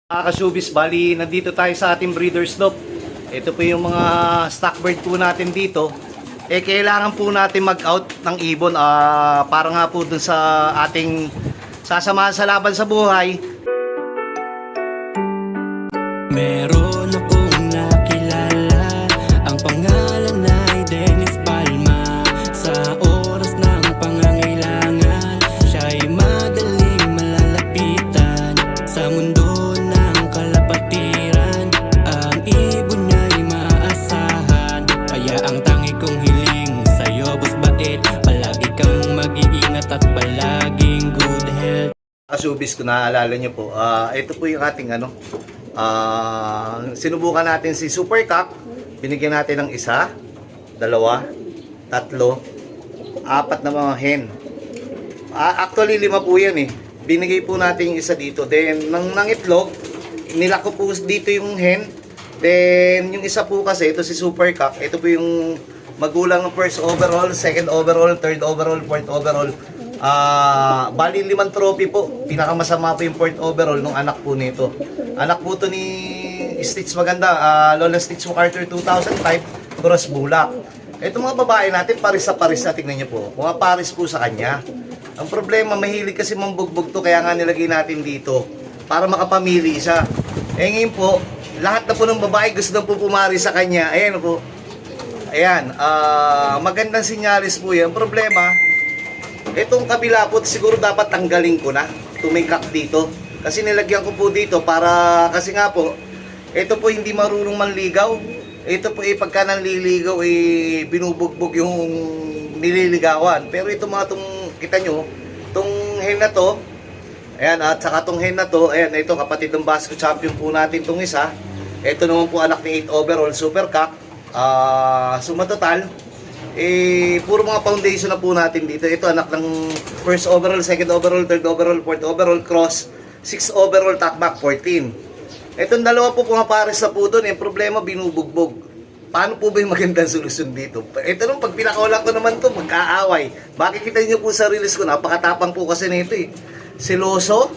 Ka-showbiz, bali nandito tayo sa ating breeder's loft. Ito po yung mga stock bird po natin dito. Kailangan po natin mag-out ng ibon para nga po dun sa ating sasamahan sa laban sa buhay. Meron akong nakilala, ang pangalan ay Dennis Palma. Sa oras ng pangangailangan, siya'y madaling malalapitan. Sa mundo ng kalapatiran, ang ibon niya'y maaasahan. Kaya ang tangi kong hiling sa'yo, boss bait, palagi kang mag-iingat at palaging good health. Ka-showbiz, kung naaalala nyo po, ito po yung ating sinubukan natin si Super Cock. Binigyan natin ng isa, dalawa, tatlo, apat na mga hen. Actually, 5 po yan eh. Binigay po natin yung isa dito. Then, nang itlog, nilako po dito yung hen. Then, yung isa po kasi, ito si Super Cock. Ito po yung magulang ng first overall, second overall, third overall, fourth overall. Bali 5 trophy po. Pinakamasama po yung fourth overall nung anak po nito. Anak po to ni Stitch Maganda, Lola Stitch MacArthur 2005, Cross Bulak. Ito mga babae natin, paris sa paris na, tingnan nyo po. Mga paris po sa kanya. Ang problema, mahilig kasi mambugbog to, kaya nga nilagay natin dito para makapamili siya. Ngayon po, lahat na po ng babae gusto na po pumari sa kanya. Ayan po. Ayan, magandang sinyalis po yan. Problema, itong kabila po, siguro dapat tanggalin ko na. Tumikak dito. Kasi nilagyan ko po dito para, kasi nga po, ito po hindi marunong manligaw. Ito po pagka nanliligaw, binubugbog yung nililigawan. Pero ito mga kita nyo, itong hen na to, ayan, at saka itong hen na to, ayan, ito kapatid ng basket champion po natin itong isa. Ito naman po anak ni 8 overall, Super Cock. Sumatotal, puro mga foundation na po natin dito. Ito anak ng first overall, second overall, third overall, fourth overall, cross, 6 overall, takback, 14. Itong dalawa po pumapares na po doon. Yung problema, binubugbog. Paano po ba yung magandang solusyon dito? Ito nung pag pinakawalan ko naman to, magkaaway. Bakit kita nyo po sa release ko, napakatapang po kasi nito eh. Siloso,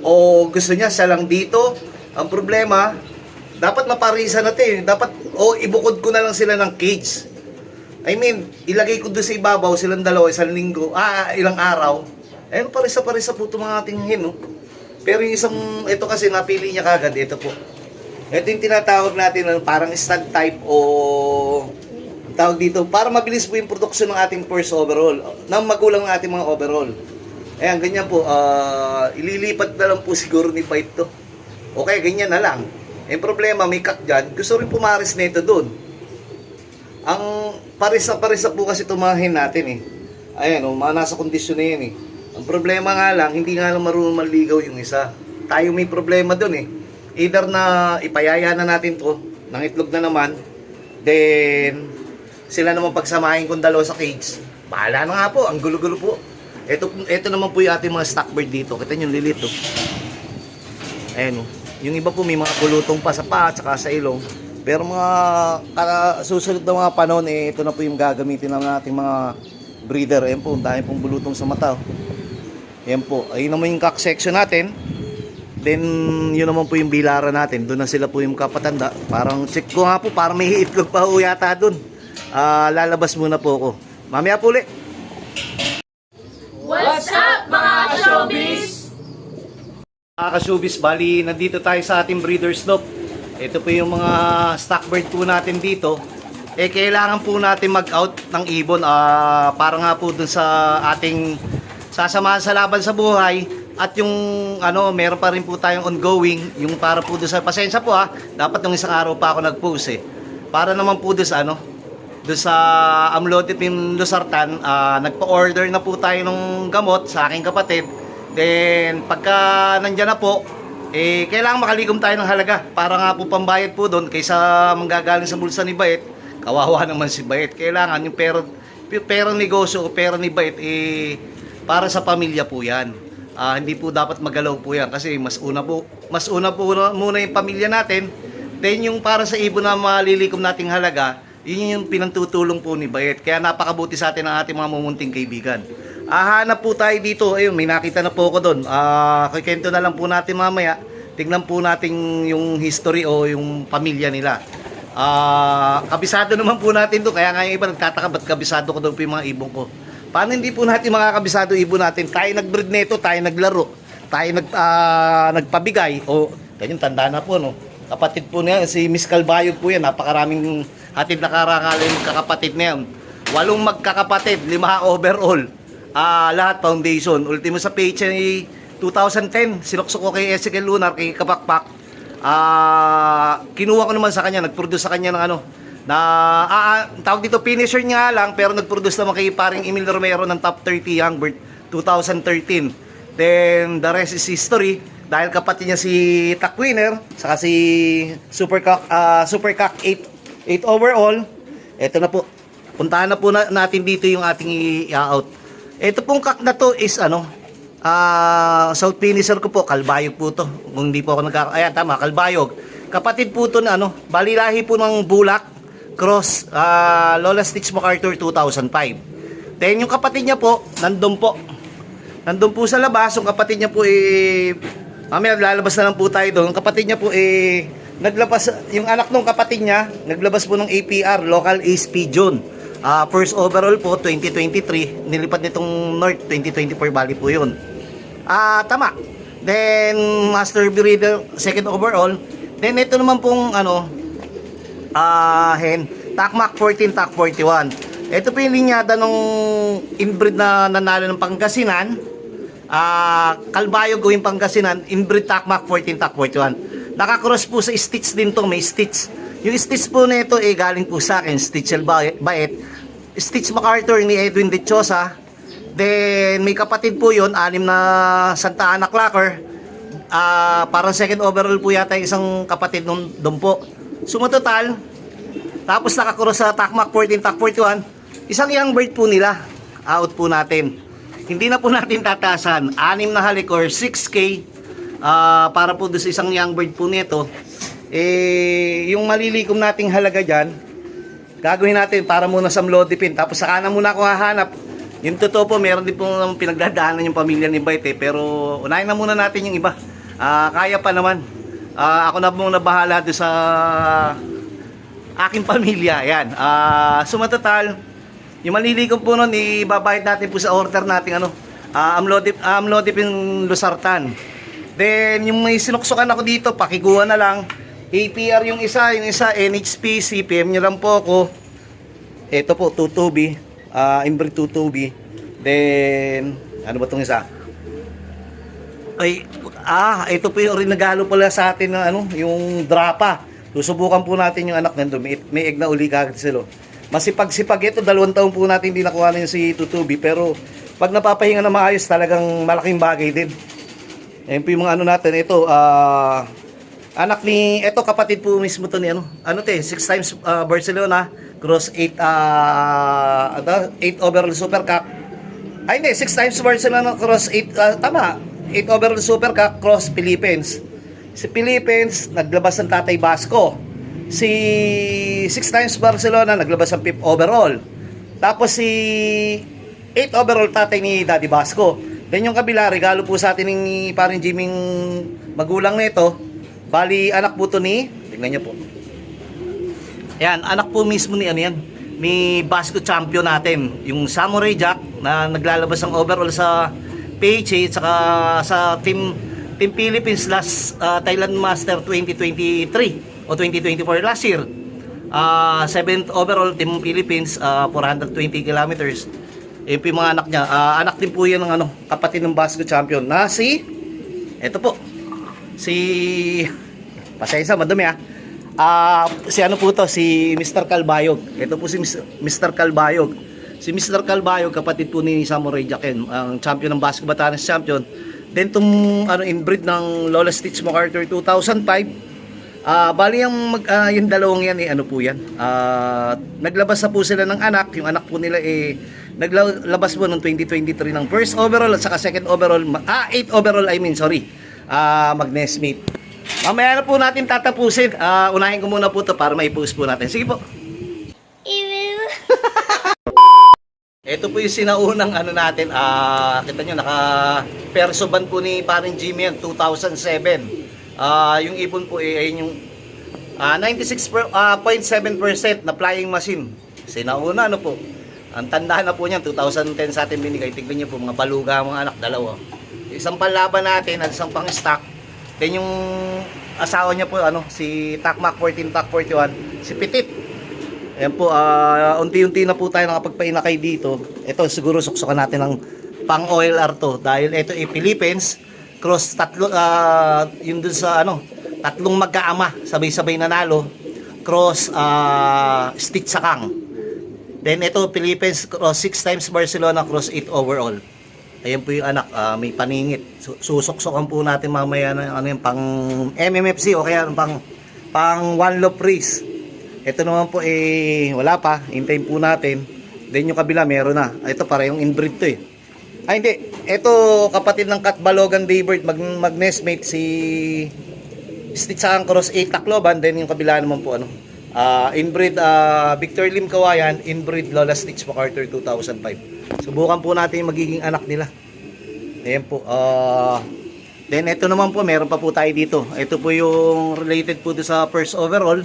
o gusto niya siya lang dito. Ang problema, dapat maparisan natin. Dapat, ibukod ko na lang sila ng cage. I mean, ilagay ko doon sa ibabaw, silang dalawa, isang linggo, ilang araw. Ayun, parisa-parisa po itong mga ating hen, no? Pero yung isang, ito kasi napili niya kagad, ito po. Ito yung tinatawag natin parang stud type o tawag dito, para mabilis po yung production ng ating first overall, ng magulang ng ating mga overall. Ayan, ganyan po, ililipat na lang po siguro ni Fight to. Okay, ganyan na lang. Yung problema, may cock dyan, gusto rin pumaris na ito doon. Ang parisa-parisa po kasi tumahin natin eh. Ayan, nasa kondisyon na yan eh. Ang problema nga lang, hindi nga lang marunong maligaw yung isa. Tayo may problema doon eh. Either na ipayaya na natin to, nang itlog na naman, then sila naman pagsamahin kong dalawa sa cage. Bahala na nga po, ang gulo-gulo po. Ito naman po yung ating mga stock bird dito. Kita nyo yung lilit oh. Ayan oh. Yung iba po may mga kulutong pa sa paa, tsaka sa ilong. Pero mga susunod na mga panahon, ito na po yung gagamitin ng ating mga breeder. Ayan po, dahil pong bulutong sa mata oh. Yan po, ayun naman yung cock section natin. Then, yun naman po yung bilaran natin. Doon na sila po yung kapatanda. Parang check ko nga po, parang may itlog pa ho yata doon. Lalabas muna po ako. Mamaya po ulit. What's up mga ka-showbiz? Ka-showbiz, bali nandito tayo sa ating breeder's loft. Ito po yung mga stock bird po natin dito. Kailangan po natin mag-out ng ibon para nga po dun sa ating sasamahan sa laban sa buhay. At yung meron pa rin po tayong ongoing, yung para po doon sa, pasensya po dapat nung isang araw pa ako nag-post eh. Para naman po doon sa doon sa Amlodipine Losartan, nagpa-order na po tayo ng gamot sa aking kapatid. Then pagka nandiyan na po, kailangan makalikom tayo ng halaga para nga po pambayad po doon kaysa manggagaling sa bulsa ni Bait. Kawawa naman si Bait. Kailangan yung perang negosyo o pera ni Bait para sa pamilya po yan. Hindi po dapat magalaw po yan kasi mas una po muna yung pamilya natin. Then yung para sa ibon na malilikom nating halaga, yun yung pinantutulong po ni Bait. Kaya napakabuti sa atin ang ating mga mumunting kaibigan. Hanap po tayo dito. Ayun, may nakita na po ako doon. Kikento na lang po natin mamaya. tingnan po natin yung history o yung pamilya nila. Kabisado naman po natin to, kaya nga yung iba nagtataka ba't kabisado ko daw po yung mga ibon ko. Paano hindi po natin makakabisado ibon natin? Tayo nag-breed nito, tayo naglaro, tayo nagpabigay, o ganyan tanda na po, no? Kapatid po niya, si Miss Calbayog po yan, napakaraming hatid na karangalan yung kakapatid niya yan. 8 magkakapatid, 5 overall, lahat foundation. Ultimo sa PHA 2010, sinuksok ko kay Ezekiel Lunar, kay Kapakpak. Kinuha ko naman sa kanya, nag-produce sa kanya ng tawag dito finisher niya lang, pero nag-produce naman kay paring Emil Romero ng top 30 Youngbird 2013. Then the rest is history, dahil kapatid niya si Tack Winner, saka si Supercock 8 overall. Ito na po, puntahan na po natin dito yung ating i-out. Ito pong cock na to is South finisher ko po, Calbayog po to. Kung hindi po ako ayan, tama, Calbayog. Kapatid po to na balilahi po ng Bulak Cross, Lola Stitch MacArthur 2005. Then yung kapatid niya po, nandun po sa labas. Yung kapatid niya po mamaya lalabas na lang po tayo doon. Yung kapatid niya po naglabas, yung anak nung kapatid niya, naglabas po ng APR, Local Ace Pigeon. First overall po, 2023. Nilipat nitong North, 2024 bali po yun. Tama. Then, Master Breeder, second overall. Then, ito naman pong, hen, Takmak 14, Tak 41. Ito po yung linyada nung inbreed na nanalo ng Pangasinan. Calbayog gawing Pangasinan, inbreed Takmak 14, Tak 41. Nakakross po sa Stitch din to, may Stitch. Yung Stitch po nito galing po sa akin, Stitch Bait. Stitch MacArthur ni Edwin De Chosa. Then may kapatid po yon, 6 na Santa Ana Clacker. Parang second overall po yata yung isang kapatid nung doon po. Sumatotal, tapos nakakross sa Takmak 14, Tak 41. Isang young bird po nila, out po natin. Hindi na po natin tatasan, 6 na halik or 6K para po doon sa isang young bird po nito. Yung malilikom nating halaga dyan, gagawin natin para muna sa Mlodipin. Tapos saka na muna ako hahanap. Yung totoo po, meron din po pinagdadaanan yung pamilya ni Bite. Pero unahin na muna natin yung iba. Kaya pa naman. Ako na muna bahala doon sa aking pamilya. Ayan. Sumatotal, yung malilikom po nun, ibabayad natin po sa order natin Mlodipin Losartan. Then yung may sinuksukan ako dito, pakiguha na lang. APR yung isa NHP, CPM nyo lang po ako. Ito po, 22B, inbreed 22B. Then, ano ba itong isa? Ito po yung rinagalo pala sa atin ng yung drapa. Susubukan po natin yung anak nandun. May egg na uli kagad sila. Masipag-sipag ito, 2 taon po natin hindi nakuha na yung si 22B. Pero, pag napapahinga na maayos, talagang malaking bagay din. Ayan po yung mga natin. Ito, anak ni, eto kapatid po mismo to ni 6 times Barcelona cross 8 overall super cup. Ay hindi, 6 times Barcelona cross 8 tama, 8 overall super cup cross Philippines. Si Philippines naglabas ng Tatay Basco. Si 6 times Barcelona naglabas ng 5th overall. Tapos si 8 overall tatay ni Daddy Basco. Then yung kabila, regalo po sa atin ni paring Jiming magulang nito. Bali, anak po to ni, tingnan nyo po. Ayan, anak po mismo ni ni Basco champion natin. Yung Samurai Jack na naglalabas ng overall sa PHA saka sa Team Philippines last Thailand Master 2023 o 2024 last year. 7th overall Team Philippines, 420 kilometers. Yung mga anak niya, anak din po yan ng kapatid ng Basco champion na eto po. Pasensya, madumi si Mr. Calbayog. Ito po si Mr. Calbayog. Si Mr. Calbayog, kapatid po ni Samurai Jack, ang champion ng Basco Batanes champion. Then itong inbreed ng Lola Stitch MacArthur 2005. Bali yung dalawang yan naglabas na po sila ng anak. Yung anak po nila naglabas po noong 2023 ng first overall at saka second overall, 8 overall mag-nestmate. Mamaya na po natin tatapusin. Unahin ko muna po ito para maipost po natin. Sige po. Ito po yung sinaunang natin. Kita nyo, naka-perso ban po ni paring Jimmy yan, 2007. Yung ibon po ayun yung 96.7% na flying machine. Sinauna ano po. Ang tanda na po niyan 2010 sa atin binigay. Tignan niyo po mga baluga mga anak, dalawa. Isang panlaban natin at isang pang stock. Then yung asawa niya po si Takmak 14, Tak 41, si Petit. Ayan po, unti-unti na po tayo nakapagpainakay dito. Ito siguro suksukan natin ng pang OLR to dahil ito ay Philippines cross tatlo yun dun sa tatlong magkaama sabay-sabay nanalo cross Stitch Sakang. Then ito Philippines cross 6 times Barcelona cross 8 overall. Ayan po yung anak, may paningit. Susuksokan po natin mamaya na yung pang MMFC o kaya pang one love race. Ito naman po wala pa, hintayin po natin. Then yung kabila meron na. Ito para yung inbreed to hindi. Ito kapatid ng Cat Balogan Daybird, mag-nestmate si Stitch Sakang cross 8 Tacloban. Then yung kabila naman po inbreed Victor Lim Kawayan, inbreed Lola Stitch MacArthur 2005. Subukan po natin yung magiging anak nila. Ayan po. Then ito naman po, meron pa po tayo dito. Ito po yung related po sa first overall.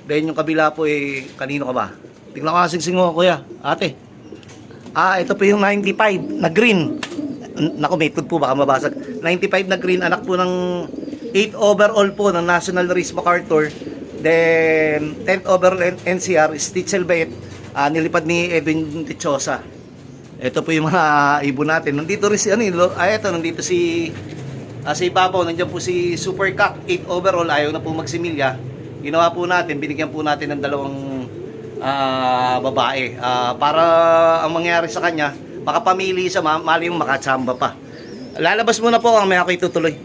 Then yung kabila po kanino ka ba? Tingnan ko kasing mo, kuya. Ate. Ito po yung 95 na green. Naku, may tug po baka mabasag. 95 na green, anak po ng 8 overall po ng National Race MacArthur. Then 10th overall NCR, Stitch Elbait, nilipad ni Edwin Tichosa. Ito po yung mga ibon natin. Nandito rin si nandito si Babaw, nandiyan po si Super Cock 8 overall, ayaw na po magsimilya. Ginawa po natin, binigyan po natin ng dalawang babae. Para ang mangyari sa kanya, makapamili siya, mali yung makatsamba pa. Lalabas muna po ang may ako itutuloy.